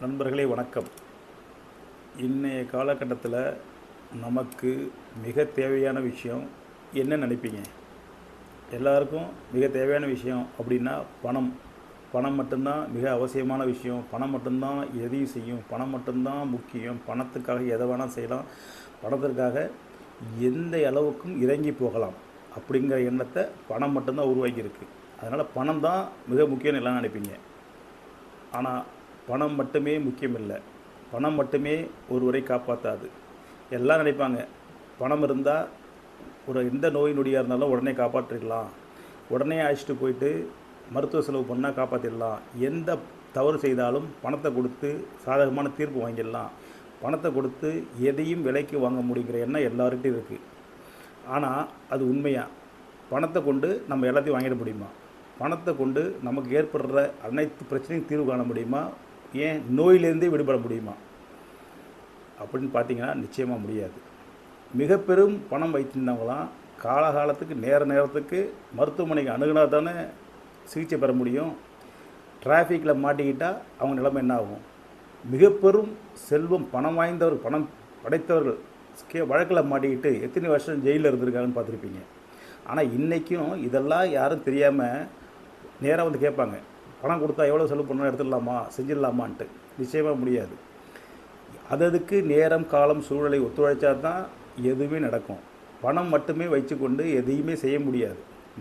நண்பர்களே வணக்கம். இன்றைய காலகட்டத்தில் நமக்கு மிக தேவையான விஷயம் என்ன நினைப்பீங்க? எல்லாருக்கும் மிக தேவையான விஷயம் அப்படின்னா பணம். பணம் மட்டும்தான் மிக அவசியமான விஷயம். பணம் மட்டும்தான் எதையும் செய்யும். பணம் மட்டும்தான் முக்கியம். பணத்துக்காக எதை வேணால் செய்யலாம். பணத்திற்காக எந்த அளவுக்கும் இறங்கி போகலாம் அப்படிங்கிற எண்ணத்தை பணம் மட்டும்தான் உருவாக்கியிருக்கு. அதனால் பணம் தான் மிக முக்கியம்னு எல்லாம் நினைப்பீங்க. ஆனால் பணம் மட்டுமே முக்கியம் இல்லை. பணம் மட்டுமே ஒருவரை காப்பாற்றாது. எல்லாம் நினைப்பாங்க பணம் இருந்தால் ஒரு எந்த நோய் நொடியாக இருந்தாலும் உடனே காப்பாற்றிடலாம், உடனே அழைச்சிட்டு போயிட்டு மருத்துவ செலவு பண்ணால் காப்பாற்றிடலாம், எந்த தவறு செய்தாலும் பணத்தை கொடுத்து சாதகமான தீர்ப்பு வாங்கிடலாம், பணத்தை கொடுத்து எதையும் விலைக்கு வாங்க முடியுங்கிற எண்ணம் எல்லார்கிட்டையும் இருக்குது. ஆனால் அது உண்மையாக பணத்தை கொண்டு நம்ம எல்லாத்தையும் வாங்கிட முடியுமா? பணத்தை கொண்டு நமக்கு ஏற்படுற அனைத்து பிரச்சனையும் தீர்வு காண முடியுமா? ஏன் நோயிலேருந்தே விடுபட முடியுமா அப்படின்னு பார்த்தீங்கன்னா நிச்சயமாக முடியாது. மிக பெரும் பணம் வைத்திருந்தவங்களாம் காலகாலத்துக்கு நேரத்துக்கு மருத்துவமனைக்கு அணுகுனா தானே சிகிச்சை பெற முடியும். டிராஃபிக்கில் மாட்டிக்கிட்டால் அவங்க நிலைமை என்ன ஆகும்? மிக பெரும் செல்வம் பணம் வாய்ந்தவர்கள், பணம் படைத்தவர்கள் வழக்கில் மாட்டிக்கிட்டு எத்தனை வருஷம் ஜெயிலில் இருந்திருக்காங்கன்னு பார்த்துருப்பீங்க. ஆனால் இன்றைக்கும் இதெல்லாம் யாரும் தெரியாமல் நேராக வந்து கேட்பாங்க, பணம் கொடுத்தா எவ்வளோ செலவு பண்ணணும், எடுத்துடலாமா, செஞ்சிடலாமான்ட்டு. நிச்சயமாக முடியாது. அதுக்கு நேரம் காலம் சூழலை ஒத்துழைச்சா தான் எதுவுமே நடக்கும். பணம் மட்டுமே வச்சுக்கொண்டு எதையுமே செய்ய முடியாது.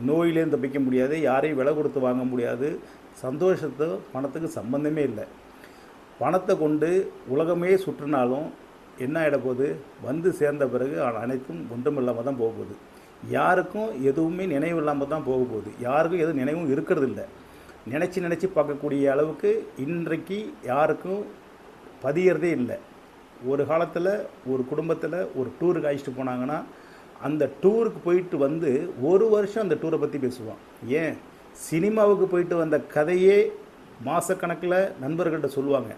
நோயிலேருந்து தப்பிக்க முடியாது, யாரையும் விலை கொடுத்து வாங்க முடியாது. சந்தோஷத்தை பணத்துக்கு சம்பந்தமே இல்லை. பணத்தை கொண்டு உலகமே சுற்றினாலும் என்ன ஆகிடப்போகுது? வந்து சேர்ந்த பிறகு அனைத்தும் ஒன்றும் இல்லாமல் தான் போகுது. யாருக்கும் எதுவுமே நினைவு இல்லாமல் தான் போக போகுது. யாருக்கும் எதுவும் நினைவும் இருக்கிறது இல்லை. நினச்சி பார்க்கக்கூடிய அளவுக்கு இன்றைக்கு யாருக்கும் பதியறதே இல்லை. ஒரு காலத்தில் ஒரு குடும்பத்தில் ஒரு டூருக்கு அழைச்சிட்டு போனாங்கன்னா அந்த டூருக்கு போயிட்டு வந்து ஒரு வருஷம் அந்த டூரை பற்றி பேசுவான். ஏன் சினிமாவுக்கு போயிட்டு வந்த கதையே மாதக்கணக்கில் நண்பர்கள்ட்ட சொல்லுவாங்க.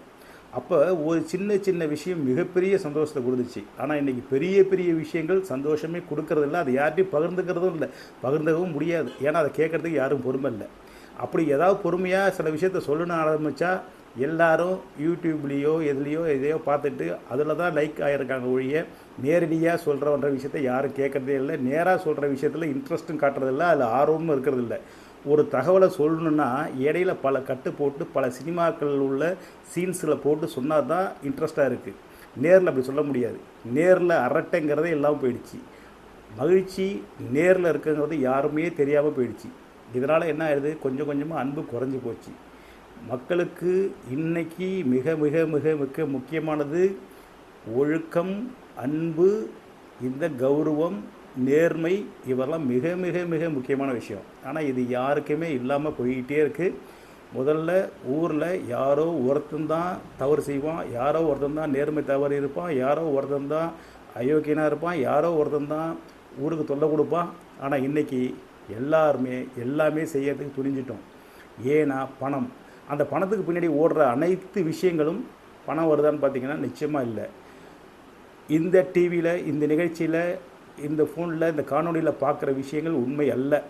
அப்போ ஒரு சின்ன விஷயம் மிகப்பெரிய சந்தோஷத்தை கொடுத்துச்சு. ஆனால் இன்றைக்கி பெரிய விஷயங்கள் சந்தோஷமே கொடுக்கறதில்ல. அது யார்கிட்டையும் பகிர்ந்துக்கிறதும் இல்லை, பகிர்ந்தவும் முடியாது. ஏன்னா அதை கேட்குறதுக்கு யாரும் பொறுமை இல்லை. அப்படி ஏதாவது பொறுமையாக சில விஷயத்த சொல்லணும்னு ஆரம்பித்தா எல்லாரும் யூடியூப்லேயோ எதையோ பார்த்துட்டு அதில் தான் லைக் ஆகிருக்காங்க ஒழிய நேரடியாக சொல்கிறவன்ற விஷயத்த யாரும் கேட்குறதே இல்லை. நேராக சொல்கிற விஷயத்தில் இன்ட்ரெஸ்ட்டும் காட்டுறதில்ல, அதில் ஆர்வமும் இருக்கிறதில்ல. ஒரு தகவலை சொல்லணுன்னா இடையில பல கட்டு போட்டு பல சினிமாக்கள் உள்ள சீன்ஸில் போட்டு சொன்னால் தான் இன்ட்ரெஸ்ட்டாக இருக்குது. நேரில் அப்படி சொல்ல முடியாது. நேரில் அரட்டைங்கிறதே எல்லாம் போயிடுச்சு. மகிழ்ச்சி நேரில் இருக்குங்கிறது யாருமே தெரியாமல் போயிடுச்சு. இதனால் என்ன ஆயிடுது? கொஞ்சமாக அன்பு குறைஞ்சி போச்சு. மக்களுக்கு இன்றைக்கி மிக முக்கியமானது ஒழுக்கம், அன்பு, இந்த கௌரவம், நேர்மை, இவரெல்லாம் மிக முக்கியமான விஷயம். ஆனால் இது யாருக்குமே இல்லாமல் போய்கிட்டே இருக்குது. முதல்ல ஊரில் யாரோ ஒருத்தந்தான் தவறு செய்வான், யாரோ ஒருத்தந்தான் நேர்மை தவறு இருப்பான், யாரோ ஒருத்தந்தான் அயோக்கியனாக இருப்பான், யாரோ ஒருத்தந்தான் ஊருக்கு தொல்லை கொடுப்பான். ஆனால் இன்றைக்கி எல்லாமே செய்யறதுக்கு துணிஞ்சிட்டோம். ஏன்னா பணம். அந்த பணத்துக்கு பின்னாடி ஓடுற அனைத்து விஷயங்களும் பணம் வருதான்னு பார்த்தீங்கன்னா நிச்சயமாக இல்லை. இந்த டிவியில், இந்த நிகழ்ச்சியில், இந்த ஃபோனில், இந்த காணொலியில் பார்க்குற விஷயங்கள் உண்மை அல்ல.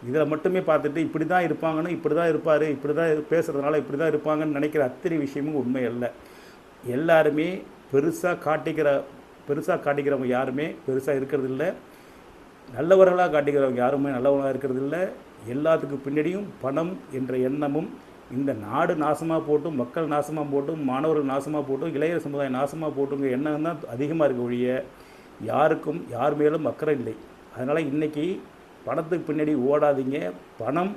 இதில் மட்டுமே பார்த்துட்டு இப்படி தான் இருப்பாங்கன்னு, இப்படி தான் இருப்பார், இப்படி தான் பேசுகிறதுனால இப்படி தான் இருப்பாங்கன்னு நினைக்கிற அத்தனை விஷயமும் உண்மை அல்ல. எல்லாருமே பெருசாக காட்டிக்கிறவங்க யாருமே பெருசாக இருக்கிறது இல்லை. நல்லவர்களாக காட்டிக்கிறவங்க யாருமே நல்லவர்களாக இருக்கிறது இல்லை. எல்லாத்துக்கும் பின்னாடியும் பணம் என்ற எண்ணமும், இந்த நாடு நாசமாக போட்டும், மக்கள் நாசமாக போட்டும், மாணவர்கள் நாசமாக போட்டும், இளைய சமுதாயம் நாசமாக போட்டுங்க எண்ணம் தான் அதிகமாக இருக்க ஒழிய யார் மேலும் அக்கறை இல்லை. அதனால் இன்றைக்கி பணத்துக்கு பின்னாடி ஓடாதீங்க. பணம்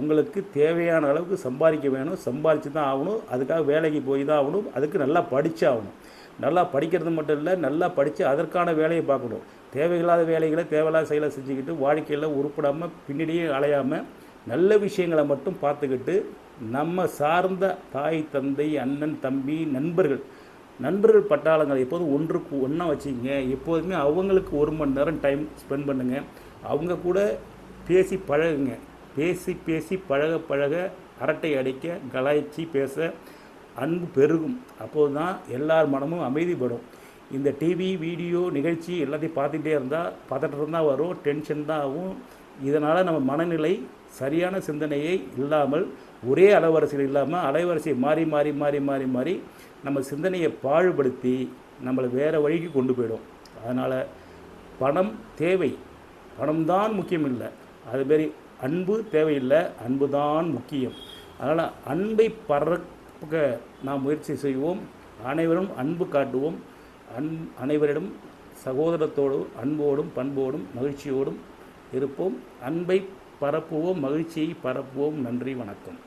உங்களுக்கு தேவையான அளவுக்கு சம்பாதிக்க வேணும், சம்பாதிச்சு தான் ஆகணும். அதுக்காக வேலைக்கு போய் தான் ஆகணும். அதுக்கு நல்லா படித்து ஆகணும். நல்லா படிக்கிறது மட்டும் இல்லை, நல்லா படித்து அதற்கான வேலையை பார்க்கணும். தேவையில்லாத வேலைகளை தேவையில்லாத செயலை செஞ்சுக்கிட்டு வாழ்க்கையில் உருப்படாமல் பின்னாடியே அலையாமல் நல்ல விஷயங்களை மட்டும் பார்த்துக்கிட்டு நம்ம சார்ந்த தாய், தந்தை, அண்ணன், தம்பி, நண்பர்கள் பட்டாளங்களை எப்போதும் ஒன்றா வச்சுக்கங்க. எப்போதுமே அவங்களுக்கு 1 மணி நேரம் டைம் ஸ்பெண்ட் பண்ணுங்கள். அவங்க கூட பேசி பழகுங்க. பேசி பழக அரட்டை அடிக்க, கலாய்ச்சி பேச அன்பு பெருகும். அப்போது தான் எல்லார் மனமும் அமைதிப்படும். இந்த டிவி, வீடியோ, நிகழ்ச்சி எல்லாத்தையும் பார்த்துக்கிட்டே இருந்தால் பதட்டம் தான் வரும், டென்ஷன் தான் ஆகும். இதனால் நம்ம மனநிலை சரியான சிந்தனையை இல்லாமல் ஒரே அலைவரிசையில் இல்லாமல் அலைவரிசை மாறி மாறி மாறி மாறி மாறி நம்ம சிந்தனையை பாழ்படுத்தி நம்மளை வேறு வழிக்கு கொண்டு போயிடும். அதனால் பணம் தேவை, பணம்தான் முக்கியம் இல்லை. அதுமாரி அன்பு தேவையில்லை, அன்பு தான் முக்கியம். அதனால் அன்பை பறக்க நாம் முயற்சி செய்வோம். அனைவரும் அன்பு காட்டுவோம். அனைவரிடம் சகோதரத்தோடும் அன்போடும் பண்போடும் மகிழ்ச்சியோடும் இருப்போம். அன்பை பரப்புவோம், மகிழ்ச்சியை பரப்புவோம். நன்றி, வணக்கம்.